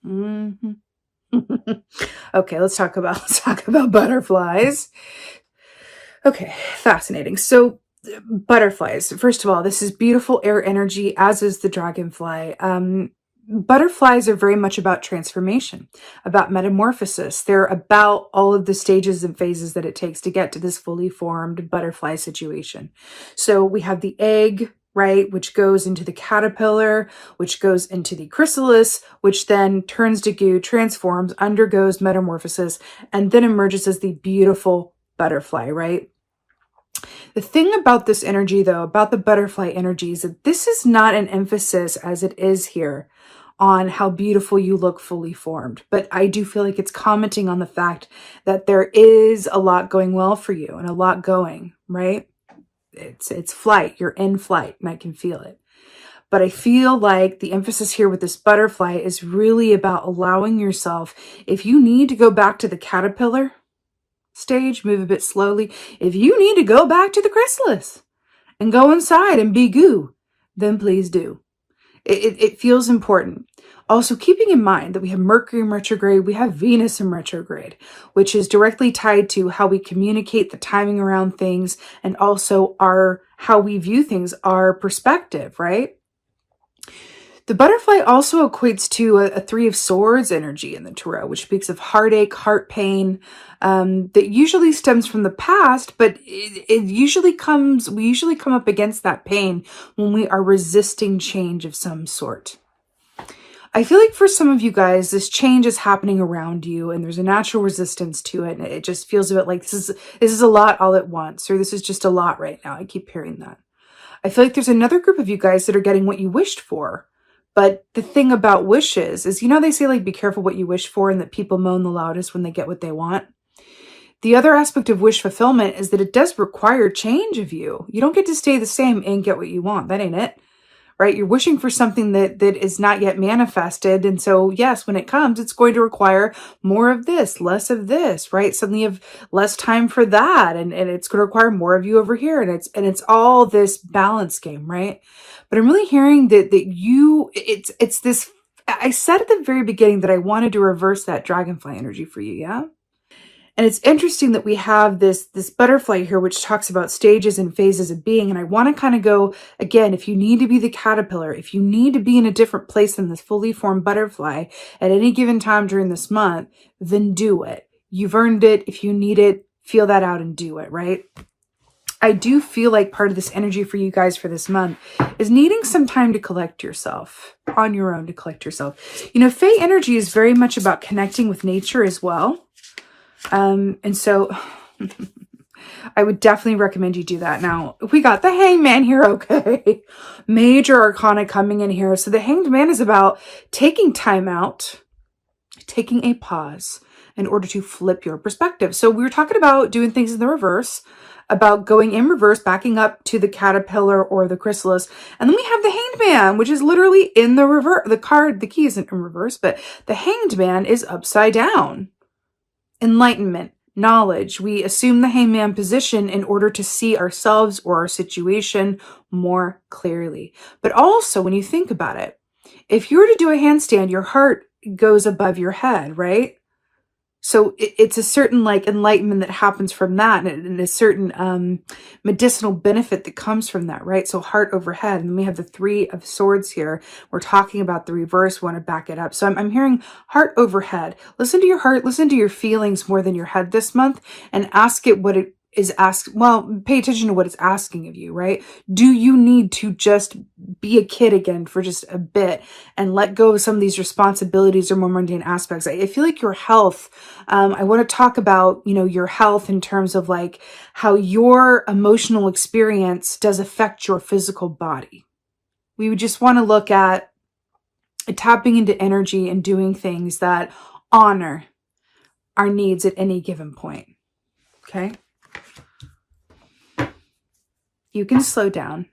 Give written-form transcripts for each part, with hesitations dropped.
Mhm. Okay, let's talk about butterflies. Okay, fascinating. So, butterflies. First of all, this is beautiful air energy, as is the dragonfly. Butterflies are very much about transformation, about metamorphosis. They're about all of the stages and phases that it takes to get to this fully formed butterfly situation. So we have the egg, right, which goes into the caterpillar, which goes into the chrysalis, which then turns to goo, transforms, undergoes metamorphosis, and then emerges as the beautiful butterfly, right? The thing about this energy, though, about the butterfly energy, is that this is not an emphasis, as it is here, on how beautiful you look fully formed. But I do feel like it's commenting on the fact that there is a lot going well for you and a lot going, right? It's flight. You're in flight, and I can feel it. But I feel like the emphasis here with this butterfly is really about allowing yourself, if you need to go back to the caterpillar stage, move a bit slowly. If you need to go back to the chrysalis and go inside and be goo, then please do. It feels important. Also, keeping in mind that we have Mercury in retrograde, we have Venus in retrograde, which is directly tied to how we communicate, the timing around things, and also how we view things, our perspective, right? The butterfly also equates to a Three of Swords energy in the tarot, which speaks of heartache, heart pain, that usually stems from the past, but we usually come up against that pain when we are resisting change of some sort. I feel like for some of you guys, this change is happening around you and there's a natural resistance to it. And it just feels a bit like this is a lot all at once, or this is just a lot right now. I keep hearing that. I feel like there's another group of you guys that are getting what you wished for. But the thing about wishes is, they say, like, be careful what you wish for and that people moan the loudest when they get what they want. The other aspect of wish fulfillment is that it does require change of you. You don't get to stay the same and get what you want. That ain't it, right? You're wishing for something that is not yet manifested. And so, yes, when it comes, it's going to require more of this, less of this, right? Suddenly you have less time for that. And it's going to require more of you over here. And it's all this balance game, right? But I'm really hearing that it's this, I said at the very beginning that I wanted to reverse that dragonfly energy for you, yeah? And it's interesting that we have this butterfly here, which talks about stages and phases of being. And I want to kind of go, again, if you need to be the caterpillar, if you need to be in a different place than this fully formed butterfly at any given time during this month, then do it. You've earned it. If you need it, feel that out and do it, right? I do feel like part of this energy for you guys for this month is needing some time to collect yourself, on your own to collect yourself. Fae energy is very much about connecting with nature as well. And so I would definitely recommend you do that. Now, we got the Hangman here, okay? Major Arcana coming in here. So the Hanged Man is about taking time out, taking a pause in order to flip your perspective. So we were talking about doing things in the reverse, about going in reverse, backing up to the caterpillar or the chrysalis. And then we have the Hanged Man, which is literally in the reverse. The key isn't in reverse, but the Hanged Man is upside down. Enlightenment, knowledge. We assume the hangman position in order to see ourselves or our situation more clearly. But also, when you think about it, if you were to do a handstand, your heart goes above your head, right? So it's a certain enlightenment that happens from that, and a certain medicinal benefit that comes from that, right? So heart overhead, and then we have the Three of Swords here. We're talking about the reverse. We want to back it up. So I'm hearing heart overhead. Listen to your heart, listen to your feelings more than your head this month, and ask it what it is asked. Well, pay attention to what it's asking of you, right? Do you need to just be a kid again for just a bit and let go of some of these responsibilities or more mundane aspects? I feel like your health, I want to talk about, your health in terms of how your emotional experience does affect your physical body. We would just want to look at tapping into energy and doing things that honor our needs at any given point. Okay? You can slow down.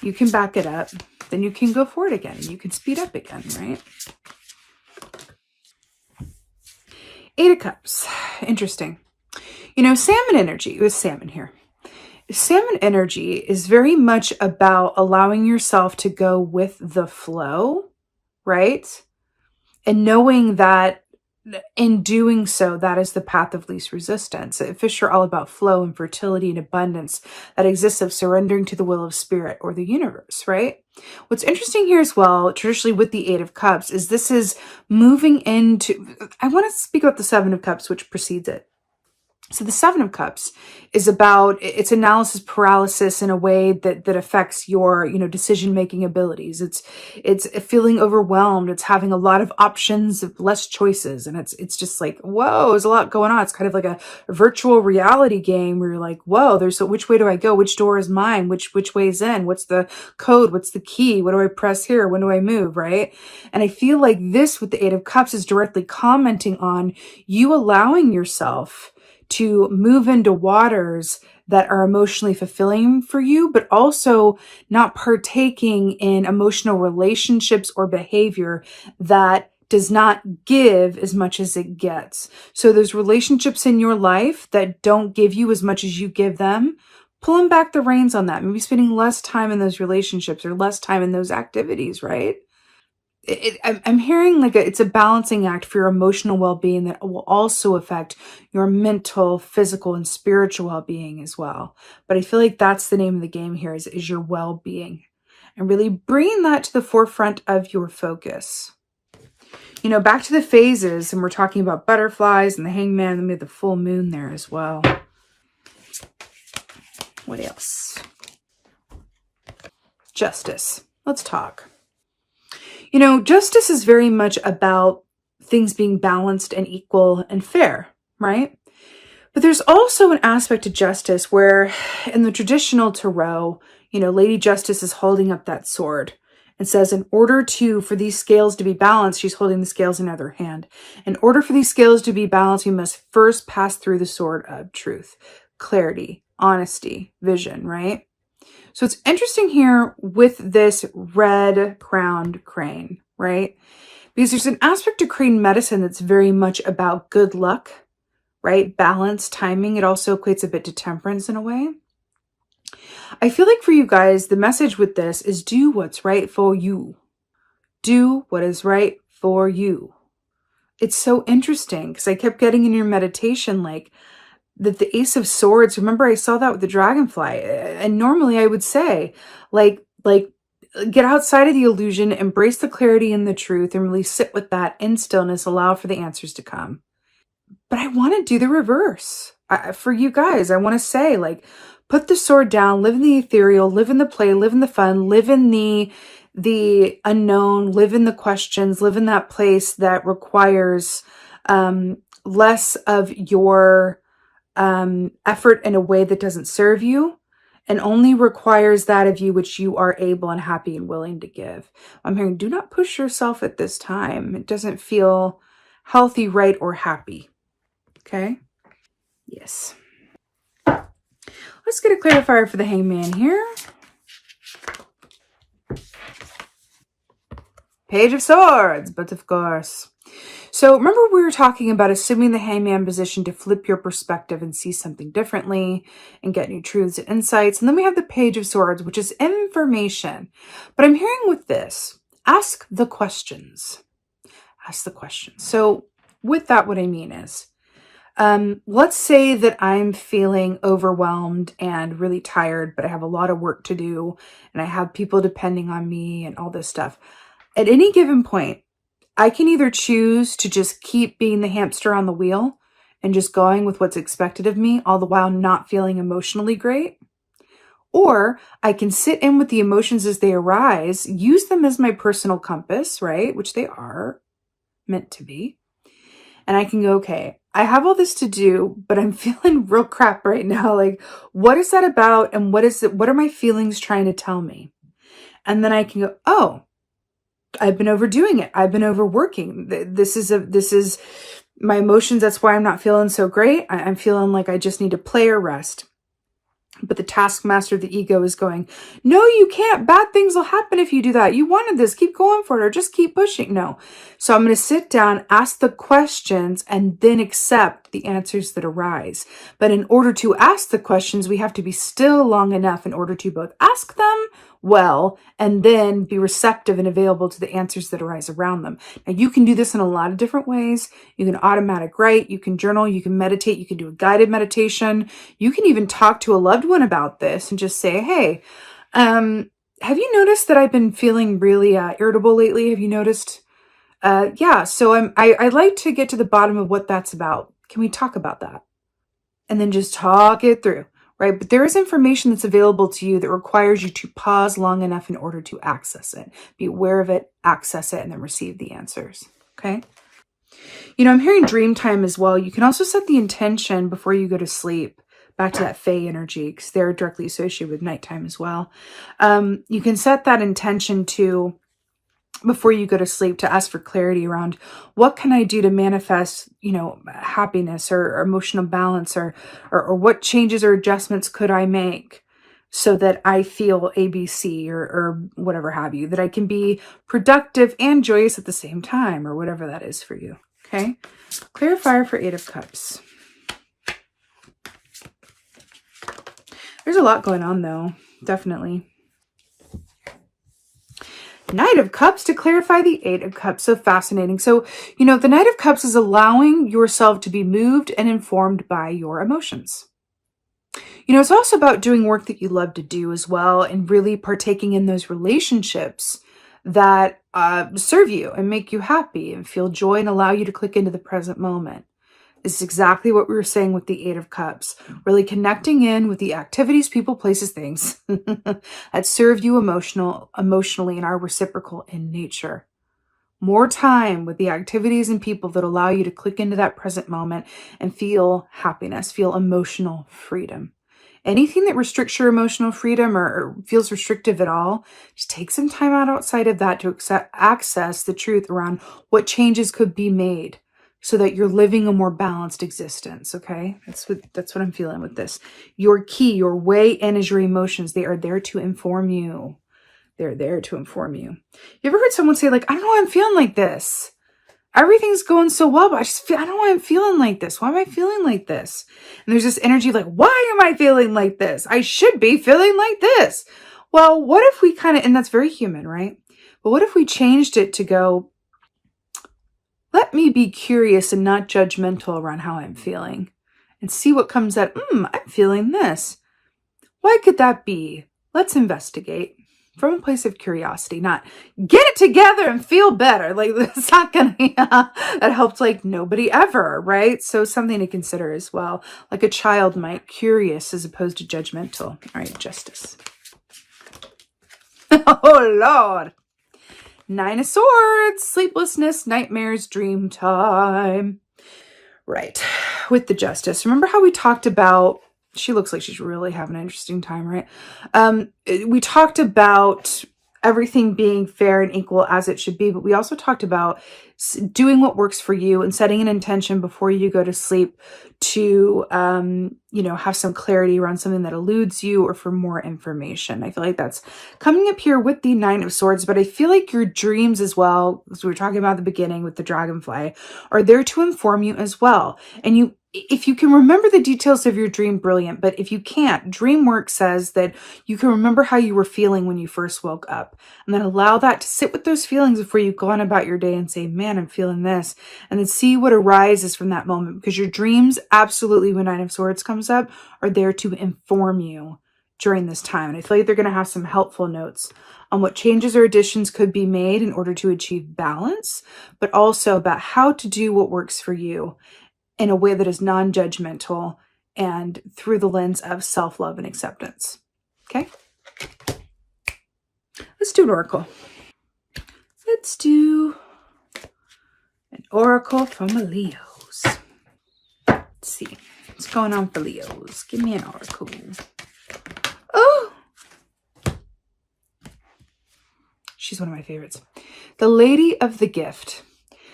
You can back it up. Then you can go forward again. You can speed up again, right? Eight of Cups. Interesting. Salmon energy. It was salmon here. Salmon energy is very much about allowing yourself to go with the flow, right? And knowing that in doing so, that is the path of least resistance. Fish are all about flow and fertility and abundance that exists of surrendering to the will of spirit or the universe, right? What's interesting here as well, traditionally with the Eight of Cups, is this is moving into, I want to speak about the Seven of Cups, which precedes it. So the Seven of Cups is about, it's analysis paralysis in a way that affects your, decision-making abilities. It's feeling overwhelmed. It's having a lot of options, less choices. And it's just like, whoa, there's a lot going on. It's kind of like a virtual reality game where you're like, whoa, which way do I go? Which door is mine? Which way is in? What's the code? What's the key? What do I press here? When do I move? Right? And I feel like this with the Eight of Cups is directly commenting on you allowing yourself to move into waters that are emotionally fulfilling for you, but also not partaking in emotional relationships or behavior that does not give as much as it gets. So those relationships in your life that don't give you as much as you give them, pulling back the reins on that, maybe spending less time in those relationships or less time in those activities, right? I'm hearing like it's a balancing act for your emotional well-being that will also affect your mental, physical, and spiritual well-being as well. But I feel like that's the name of the game here is your well-being, and really bringing that to the forefront of your focus. Back to the phases, and we're talking about butterflies and the hangman, and we have the full moon there as well. What else? Justice. Let's talk. Justice is very much about things being balanced and equal and fair, right? But there's also an aspect to justice where in the traditional tarot, Lady Justice is holding up that sword and says, in order for these scales to be balanced, she's holding the scales in her hand. In order for these scales to be balanced, we must first pass through the sword of truth, clarity, honesty, vision, right? So it's interesting here with this red crowned crane, right? Because there's an aspect to crane medicine that's very much about good luck, right? Balance, timing. It also equates a bit to temperance in a way. I feel like for you guys, the message with this is do what's right for you. Do what is right for you. It's so interesting because I kept getting in your meditation like, that the Ace of Swords, remember I saw that with the dragonfly, and normally I would say like get outside of the illusion, embrace the clarity and the truth, and really sit with that in stillness, allow for the answers to come. But I want to do the reverse. For you guys, I want to say like, put the sword down, live in the ethereal, live in the play, live in the fun, live in the unknown, live in the questions, live in that place that requires less of your effort in a way that doesn't serve you and only requires that of you which you are able and happy and willing to give. I'm hearing, do not push yourself at this time. It doesn't feel healthy, right, or happy. Okay? Yes. Let's get a clarifier for the hangman here. Page of Swords, but of course. So remember we were talking about assuming the hangman position to flip your perspective and see something differently and get new truths and insights. And then we have the Page of Swords, which is information. But I'm hearing with this, ask the questions. Ask the questions. So with that, what I mean is, let's say that I'm feeling overwhelmed and really tired, but I have a lot of work to do and I have people depending on me and all this stuff. At any given point, I can either choose to just keep being the hamster on the wheel and just going with what's expected of me, all the while not feeling emotionally great. Or I can sit in with the emotions as they arise, use them as my personal compass, right? Which they are meant to be. And I can go, okay, I have all this to do, but I'm feeling real crap right now. Like, what is that about? And what is it? What are my feelings trying to tell me? And then I can go, oh, I've been overdoing it. I've been overworking. This is my emotions. That's why I'm not feeling so great. I'm feeling like I just need to play or rest. But the taskmaster, the ego is going, no, you can't. Bad things will happen if you do that. You wanted this. Keep going for it or just keep pushing. No. So I'm going to sit down, ask the questions, and then accept the answers that arise. But in order to ask the questions, we have to be still long enough in order to both ask them well, and then be receptive and available to the answers that arise around them. Now, you can do this in a lot of different ways. You can automatic write, you can journal, you can meditate, you can do a guided meditation. You can even talk to a loved one about this and just say, hey, have you noticed that I've been feeling really irritable lately? Have you noticed? Yeah, so I'd like to get to the bottom of what that's about. Can we talk about that? And then just talk it through, right? But there is information that's available to you that requires you to pause long enough in order to access it. Be aware of it, access it, and then receive the answers, okay? You know, I'm hearing dream time as well. You can also set the intention before you go to sleep. Back to that Fae energy, because they're directly associated with nighttime as well. You can set that intention to, before you go to sleep, to ask for clarity around what can I do to manifest, you know, happiness or emotional balance, or what changes or adjustments could I make so that I feel ABC or whatever have you, that I can be productive and joyous at the same time, or whatever that is for you. Okay. Clarifier for 8 of Cups. There's a lot going on though. Definitely. Knight of Cups to clarify the 8 of Cups. So fascinating. So, you know, the Knight of Cups is allowing yourself to be moved and informed by your emotions. You know, it's also about doing work that you love to do as well, and really partaking in those relationships that serve you and make you happy and feel joy and allow you to click into the present moment. This is exactly what we were saying with the 8 of Cups. Really connecting in with the activities, people, places, things that serve you emotionally and are reciprocal in nature. More time with the activities and people that allow you to click into that present moment and feel happiness, feel emotional freedom. Anything that restricts your emotional freedom or feels restrictive at all, just take some time out outside of that to access the truth around what changes could be made, so that you're living a more balanced existence, okay? That's what I'm feeling with this. Your key, your way in is your emotions. They are there to inform you. They're there to inform you. You ever heard someone say, like, I don't know why I'm feeling like this. Everything's going so well, but I don't know why I'm feeling like this. Why am I feeling like this? And there's this energy like, why am I feeling like this? I should be feeling like this. Well, what if we and that's very human, right? But what if we changed it to go, let me be curious and not judgmental around how I'm feeling, and see what comes out. I'm feeling this. Why could that be? Let's investigate from a place of curiosity, not get it together and feel better. Like, that's not gonna, that helped like nobody ever, right? So something to consider as well. Like a child might, curious as opposed to judgmental. All right, Justice. Oh, Lord. 9 of Swords, sleeplessness, nightmares, dream time. Right, with the Justice. Remember how we talked about, she looks like she's really having an interesting time, right? We talked about everything being fair and equal as it should be, but we also talked about doing what works for you and setting an intention before you go to sleep to, have some clarity around something that eludes you or for more information. I feel like that's coming up here with the 9 of Swords, but I feel like your dreams as well, as we were talking about at the beginning with the dragonfly, are there to inform you as well. And if you can remember the details of your dream, brilliant. But if you can't, dream work says that you can remember how you were feeling when you first woke up, and then allow that to sit with those feelings before you go on about your day and say, man, I'm feeling this, and then see what arises from that moment. Because your dreams, absolutely, when 9 of Swords comes up, are there to inform you during this time. And I feel like they're going to have some helpful notes on what changes or additions could be made in order to achieve balance, but also about how to do what works for you in a way that is non-judgmental and through the lens of self-love and acceptance. Okay? Let's do an oracle. Let's do an oracle from the Leos. Let's see. What's going on for Leos? Give me an oracle. Oh! She's one of my favorites. The Lady of the Gift.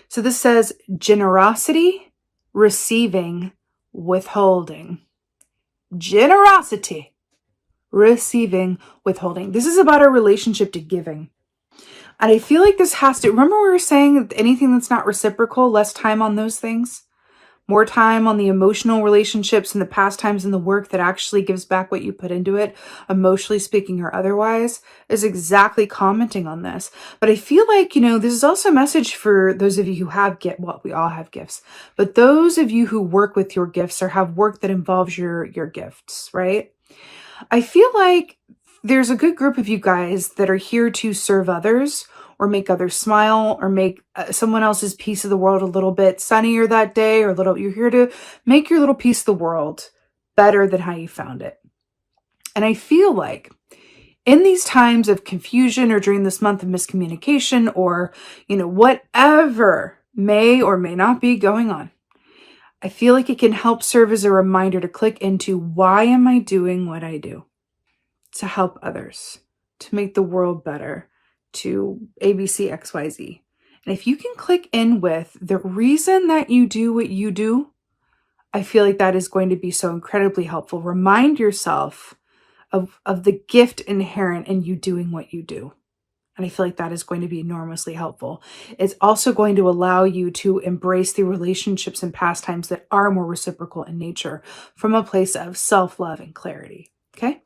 So this says generosity, receiving, withholding. Generosity, receiving, withholding. This is about our relationship to giving. And I feel like this has to, remember we were saying that anything that's not reciprocal, less time on those things? more time on the emotional relationships and the pastimes and the work that actually gives back what you put into it, emotionally speaking or otherwise, is exactly commenting on this. But I feel like, this is also a message for those of you who have well, we all have gifts, but those of you who work with your gifts or have work that involves your gifts, right? I feel like there's a good group of you guys that are here to serve others or make others smile or make someone else's piece of the world a little bit sunnier that day, or you're here to make your little piece of the world better than how you found it. And I feel like in these times of confusion or during this month of miscommunication or, whatever may or may not be going on, I feel like it can help serve as a reminder to click into, why am I doing what I do? To help others, to make the world better, to ABC, XYZ. And if you can click in with the reason that you do what you do, I feel like that is going to be so incredibly helpful. Remind yourself of the gift inherent in you doing what you do. And I feel like that is going to be enormously helpful. It's also going to allow you to embrace the relationships and pastimes that are more reciprocal in nature from a place of self-love and clarity. Okay?